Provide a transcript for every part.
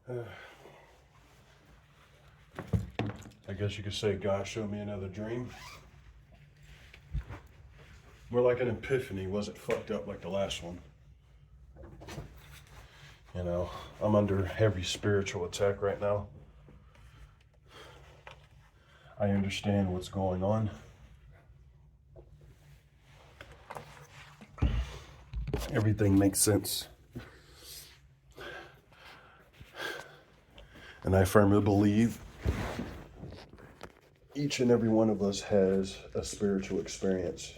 I guess you could say God showed me another dream. More like an epiphany, wasn't fucked up like the last one. You know, I'm under heavy spiritual attack right now. I understand what's going on. Everything makes sense. And I firmly believe each and every one of us has a spiritual experience.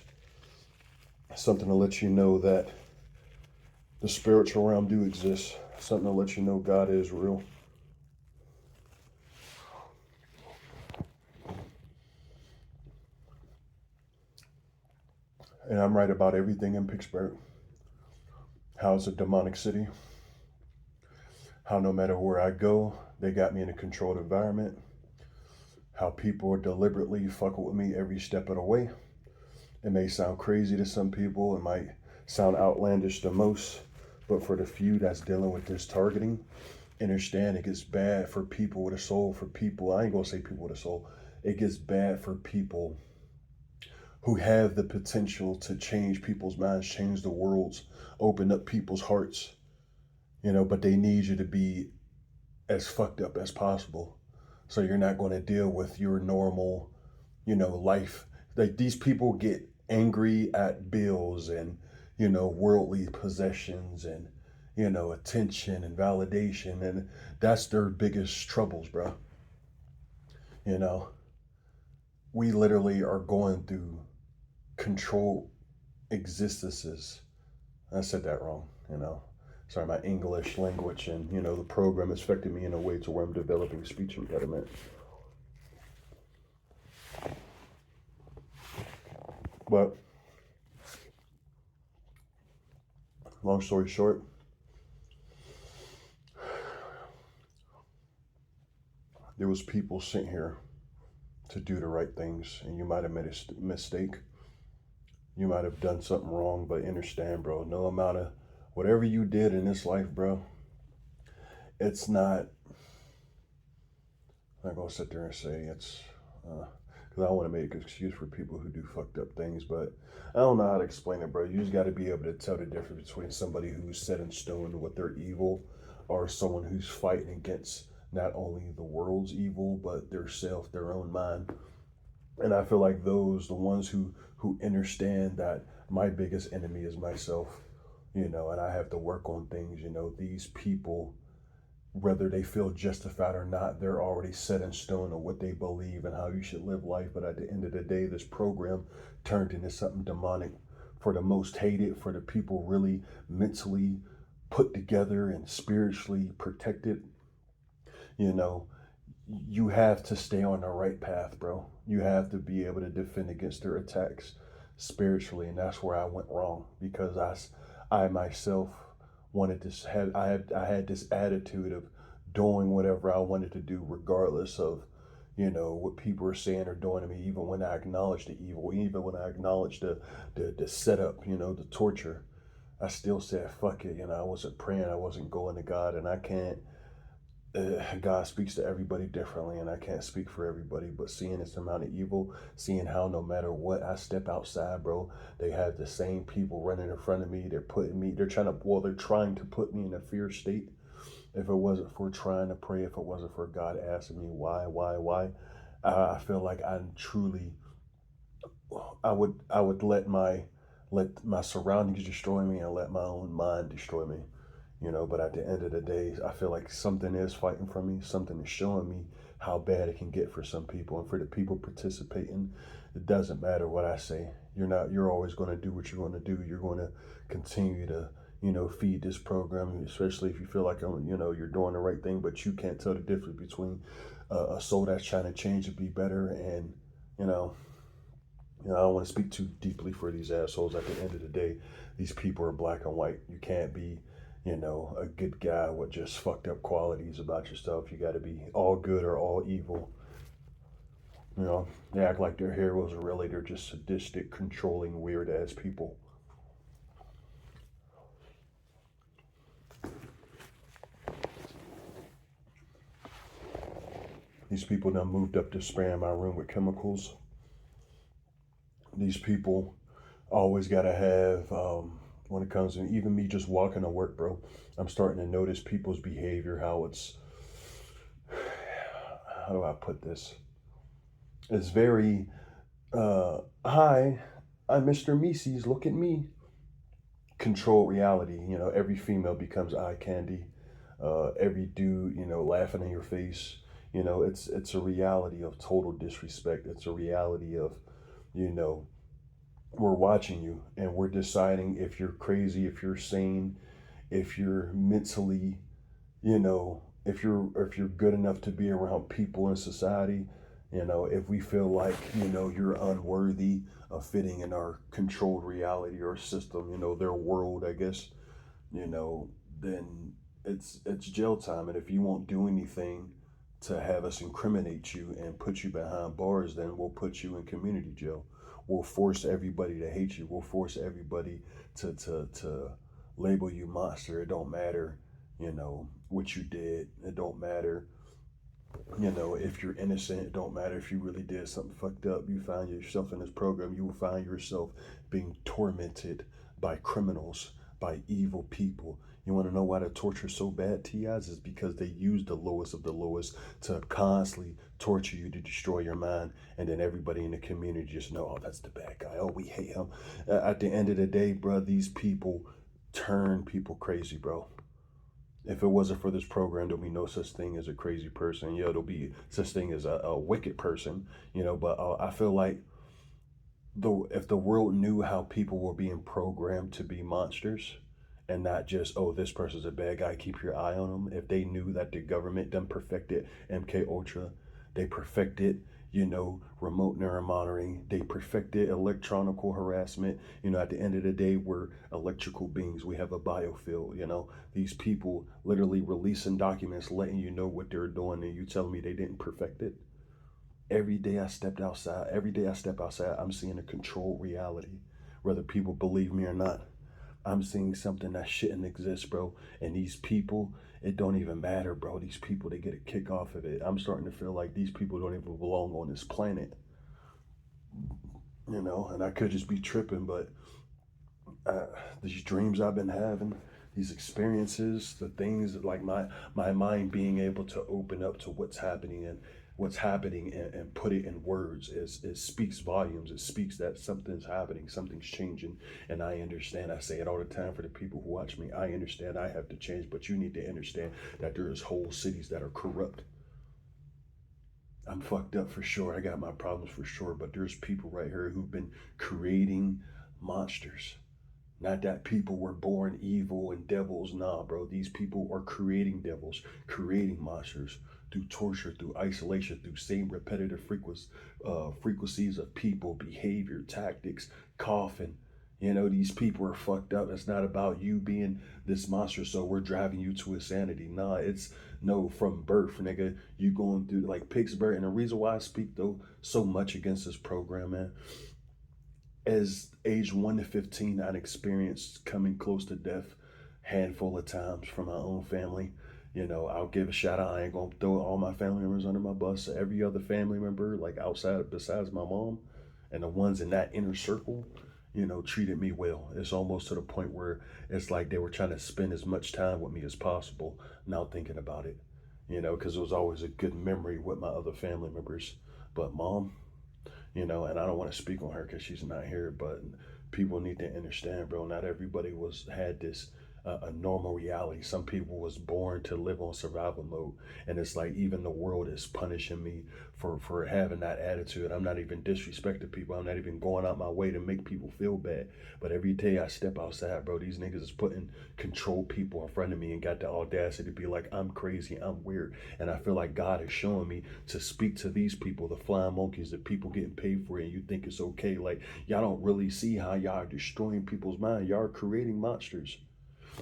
Something to let you know that the spiritual realm do exist. Something to let you know God is real. And I'm right about everything in Pittsburgh. How it's a demonic city. How no matter where I go, they got me in a controlled environment. How people are deliberately fucking with me every step of the way. It may sound crazy to some people. It might sound outlandish to most. But for the few that's dealing with this targeting, understand it gets bad for people with a soul. For people, I ain't gonna say people with a soul. It gets bad for people who have the potential to change people's minds, change the worlds, open up people's hearts, but they need you to be as fucked up as possible. So you're not going to deal with your normal, life. Like these people get angry at bills and, worldly possessions and, attention and validation. And that's their biggest troubles, bro. We literally are going through control existences. I said that wrong. Sorry, my English language and, the program has affected me in a way to where I'm developing speech impediment. But, long story short, there was people sent here to do the right things, and you might have made a mistake. You might have done something wrong, but understand, bro, no amount of whatever you did in this life, bro, it's not, I'm not going to sit there and say it's, because I don't want to make an excuse for people who do fucked up things, but I don't know how to explain it, bro. You just got to be able to tell the difference between somebody who's set in stone with their evil or someone who's fighting against not only the world's evil, but their self, their own mind. And I feel like the ones who understand that my biggest enemy is myself, and I have to work on things, these people, whether they feel justified or not, they're already set in stone on what they believe and how you should live life. But at the end of the day, this program turned into something demonic for the most hated, for the people really mentally put together and spiritually protected. You have to stay on the right path, bro. You have to be able to defend against their attacks spiritually, and that's where I went wrong because I myself wanted to have I had this attitude of doing whatever I wanted to do, regardless of what people are saying or doing to me. Even when I acknowledged the evil, even when I acknowledged the setup, the torture, I still said fuck it. I wasn't praying, I wasn't going to God, and I can't. God speaks to everybody differently, and I can't speak for everybody, but seeing this amount of evil, seeing how no matter what I step outside, bro, they have the same people running in front of me. They're trying to put me in a fear state. If it wasn't for trying to pray, if it wasn't for God asking me why, I feel like I would let my surroundings destroy me and let my own mind destroy me. But at the end of the day, I feel like something is fighting for me. Something is showing me how bad it can get for some people. And for the people participating, it doesn't matter what I say. You're always going to do what you're going to do. You're going to continue to, feed this program, especially if you feel like, you're doing the right thing, but you can't tell the difference between a soul that's trying to change and be better. And, I don't want to speak too deeply for these assholes. At the end of the day, these people are black and white. You can't be a good guy with just fucked up qualities about yourself. You got to be all good or all evil. They act like they're heroes, or really they're just sadistic, controlling, weird ass people. These people done moved up to spraying my room with chemicals. These people always got to have, when it comes to even me just walking to work, bro, I'm starting to notice people's behavior, how it's, how do I put this? It's very, hi, I'm Mr. Mises, look at me. Control reality. You know, every female becomes eye candy. Every dude, you know, laughing in your face. You know, it's a reality of total disrespect. It's a reality of, you know, we're watching you and we're deciding if you're crazy, if you're sane, if you're mentally, you know, if you're good enough to be around people in society. You know, if we feel like, you know, you're unworthy of fitting in our controlled reality or system, you know, their world, I guess, you know, then it's jail time. And if you won't do anything to have us incriminate you and put you behind bars, then we'll put you in community jail. We'll force everybody to hate you. We'll force everybody to label you monster. It don't matter, you know, what you did. It don't matter, you know, if you're innocent. It don't matter if you really did something fucked up. You find yourself in this program, you will find yourself being tormented by criminals, by evil people. You want to know why the torture is so bad, TIs? Is because they use the lowest of the lowest to constantly torture you to destroy your mind. And then everybody in the community just know, oh, that's the bad guy. Oh, we hate him. At the end of the day, bro, these people turn people crazy, bro. If it wasn't for this program, there'll be no such thing as a crazy person. Yeah, there'll be such thing as a wicked person, you know. But I feel like if the world knew how people were being programmed to be monsters, and not just, oh, this person's a bad guy, keep your eye on them. If they knew that the government done perfected MK Ultra, they perfected, you know, remote neuron monitoring, they perfected electronical harassment. You know, at the end of the day, we're electrical beings. We have a biofield. You know, these people literally releasing documents letting you know what they're doing, and you telling me they didn't perfect it. Every day I step outside, I'm seeing a controlled reality, whether people believe me or not. I'm seeing something that shouldn't exist, bro. And these people, it don't even matter, bro. These people, they get a kick off of it. I'm starting to feel like these people don't even belong on this planet, you know. And I could just be tripping, but uh, these dreams I've been having, these experiences, the things that, like, my mind being able to open up to what's happening and put it in words is it speaks volumes. It speaks that something's happening, something's changing. And I understand. I say it all the time for the people who watch me. I understand I have to change, but you need to understand that there's whole cities that are corrupt. I'm fucked up for sure. I got my problems for sure, but there's people right here who've been creating monsters. Not that people were born evil and devils. Nah, bro. These people are creating devils, creating monsters through torture, through isolation, through same repetitive frequencies of people, behavior, tactics, coughing. You know, these people are fucked up. It's not about you being this monster, so we're driving you to insanity. Nah, it's no, from birth, nigga. You going through like Pittsburgh. And the reason why I speak, though, so much against this program, man, as age 1 to 15, I'd experienced coming close to death handful of times from my own family. You know, I'll give a shout out. I ain't gonna throw all my family members under my bus. Every other family member, like outside besides my mom, and the ones in that inner circle, you know, treated me well. It's almost to the point where it's like they were trying to spend as much time with me as possible, now thinking about it. You know, because it was always a good memory with my other family members. But mom, you know, and I don't want to speak on her because she's not here, but people need to understand, bro. Not everybody was had this a normal reality. Some people was born to live on survival mode, and it's like even the world is punishing me for having that attitude. I'm not even disrespecting people. I'm not even going out my way to make people feel bad. But every day I step outside, bro, these niggas is putting control people in front of me and got the audacity to be like, I'm crazy, I'm weird. And I feel like God is showing me to speak to these people, the flying monkeys, the people getting paid for it, and you think it's okay. Like, y'all don't really see how y'all are destroying people's mind. Y'all are creating monsters.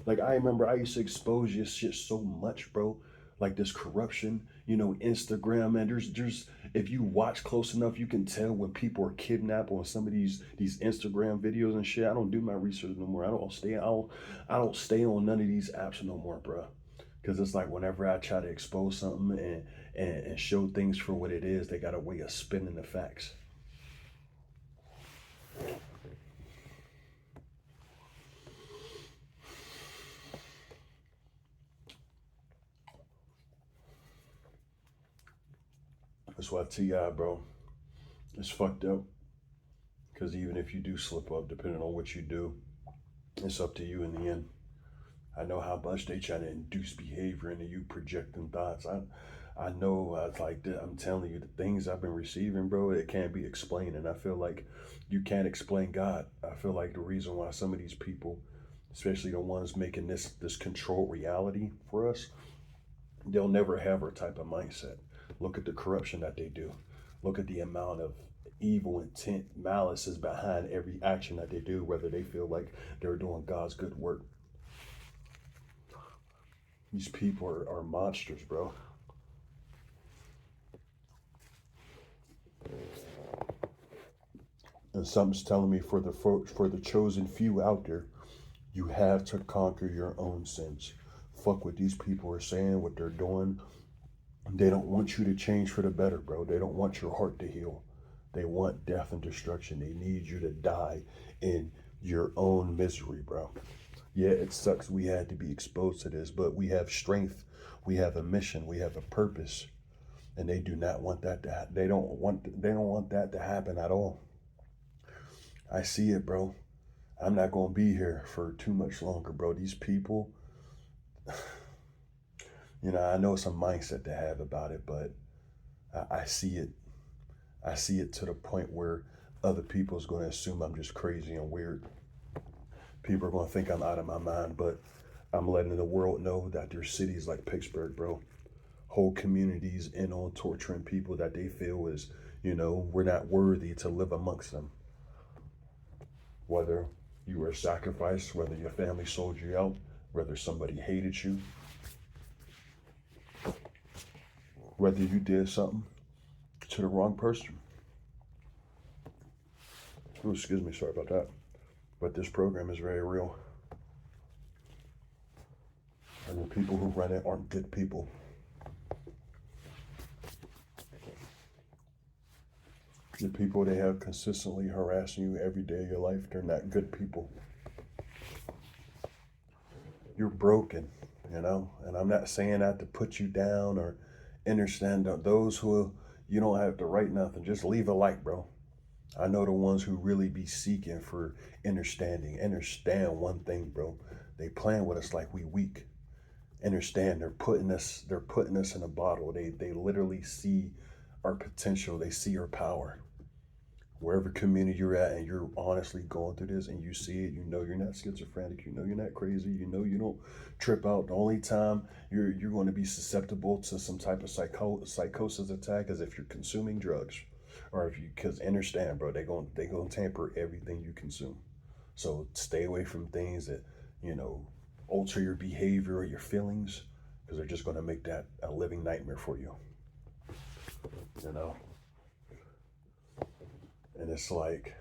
Like, I remember I used to expose this shit so much, bro. Like this corruption, you know, Instagram, man. There's if you watch close enough, you can tell when people are kidnapped on some of these Instagram videos and shit. I don't do my research no more. I don't stay on none of these apps no more, bro. Because it's like whenever I try to expose something and show things for what it is, they got a way of spinning the facts. That's why T.I., bro, it's fucked up. Because even if you do slip up, depending on what you do, it's up to you in the end. I know how much they try to induce behavior into you projecting thoughts. I know, it's like, I'm telling you, the things I've been receiving, bro, it can't be explained. And I feel like you can't explain God. I feel like the reason why some of these people, especially the ones making this controlled reality for us, they'll never have our type of mindset. Look at the corruption that they do. Look at the amount of evil intent, malice is behind every action that they do, whether they feel like they're doing God's good work. These people are monsters, bro. And something's telling me for the chosen few out there, you have to conquer your own sins. Fuck what these people are saying, what they're doing. They don't want you to change for the better, bro. They don't want your heart to heal. They want death and destruction. They need you to die in your own misery, bro. Yeah, it sucks we had to be exposed to this, but we have strength. We have a mission. We have a purpose. And they do not want that to they don't want that to happen at all. I see it, bro. I'm not going to be here for too much longer, bro. These people, I know it's a mindset to have about it, but I see it. I see it to the point where other people's going to assume I'm just crazy and weird. People are going to think I'm out of my mind, but I'm letting the world know that there's cities like Pittsburgh, bro, whole communities in on torturing people that they feel is, we're not worthy to live amongst them. Whether you were sacrificed, whether your family sold you out, whether somebody hated you, whether you did something to the wrong person. Oh, excuse me, sorry about that. But this program is very real. And the people who run it aren't good people. The people they have consistently harassing you every day of your life, they're not good people. You're broken, and I'm not saying that to put you down or understand those who you don't have to write nothing. Just leave a like, bro. I know the ones who really be seeking for understanding. Understand one thing, bro. They playing with us like we weak. Understand they're putting us in a bottle. They literally see our potential. They see our power. Wherever community you're at and you're honestly going through this and you see it, you're not schizophrenic, you're not crazy, you don't trip out. The only time you're going to be susceptible to some type of psychosis attack is if you're consuming drugs, or because understand, bro, they gonna tamper everything you consume. So stay away from things that alter your behavior or your feelings, because they're just going to make that a living nightmare for you. And it's like,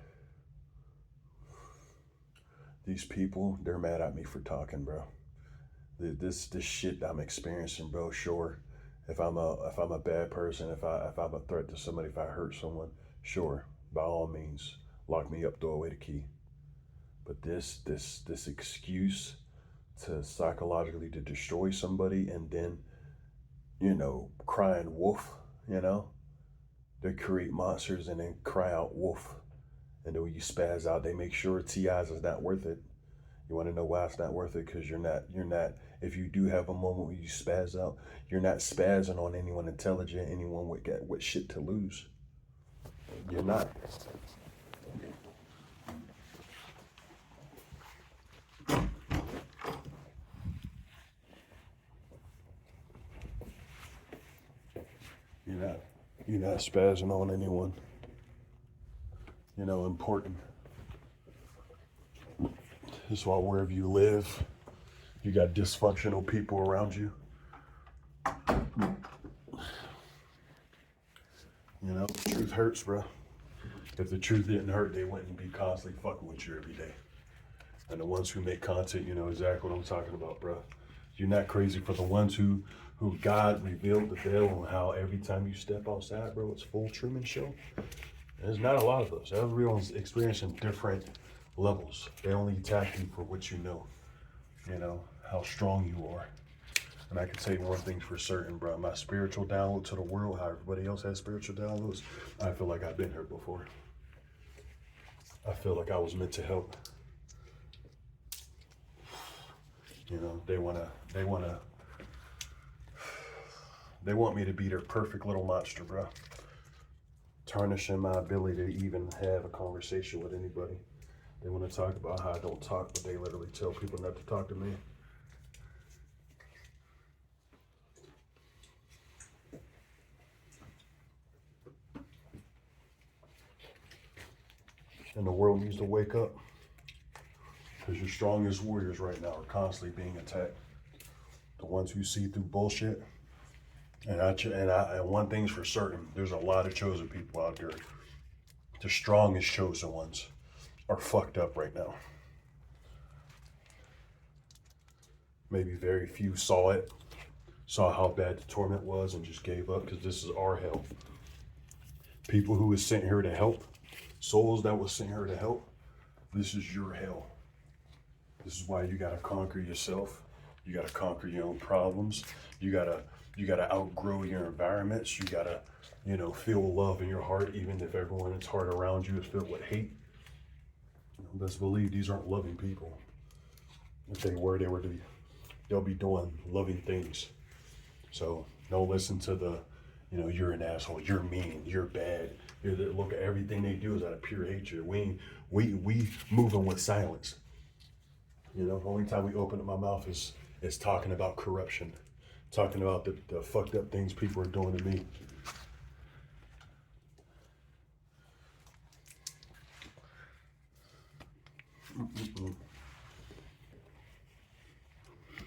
these people, they're mad at me for talking, bro. This shit I'm experiencing, bro. Sure, if I'm a bad person, if I'm a threat to somebody, if I hurt someone, sure, by all means, lock me up, throw away the key. But this excuse to psychologically to destroy somebody and then, crying wolf, they create monsters and then cry out wolf. And then when you spaz out, they make sure T.I.'s is not worth it. You want to know why it's not worth it? Because you're not, if you do have a moment where you spaz out, you're not spazzing on anyone intelligent, anyone with shit to lose. You're not. You're not spazzing on anyone, important. That's why wherever you live, you got dysfunctional people around you. The truth hurts, bro. If the truth didn't hurt, they wouldn't be constantly fucking with you every day. And the ones who make content, you know exactly what I'm talking about, bro. You're not crazy for the ones who God revealed the veil on how every time you step outside, bro, it's full Truman Show. There's not a lot of those. Everyone's experiencing different levels. They only attack you for what you know, how strong you are. And I can tell you one thing for certain, bro. My spiritual download to the world, how everybody else has spiritual downloads, I feel like I've been here before. I feel like I was meant to help. They want me to be their perfect little monster, bro. Tarnishing my ability to even have a conversation with anybody. They want to talk about how I don't talk, but they literally tell people not to talk to me. And the world needs to wake up, because your strongest warriors right now are constantly being attacked. The ones who see through bullshit. And one thing's for certain, there's a lot of chosen people out there. The strongest chosen ones are fucked up right now. Maybe very few saw how bad the torment was and just gave up, because this is our hell. People who was sent here to help, souls that was sent here to help, this is your hell. This is why you gotta conquer yourself. You gotta conquer your own problems. You gotta outgrow your environments. You gotta, feel love in your heart, even if everyone's heart around you is filled with hate. Let's believe these aren't loving people. If they were, they'll be doing loving things. So don't listen to the, you're an asshole, you're mean, you're bad. Look at everything they do is out of pure hatred. We moving with silence. The only time we open up my mouth is talking about corruption, talking about the fucked up things people are doing to me.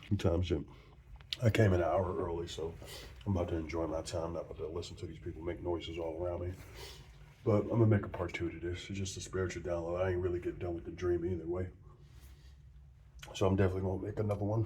Sometimes I came an hour early, so I'm about to enjoy my time. I'm not about to listen to these people make noises all around me. But I'm gonna make a part 2 to this. It's just a spiritual download. I ain't really get done with the dream either way. So I'm definitely gonna make another one.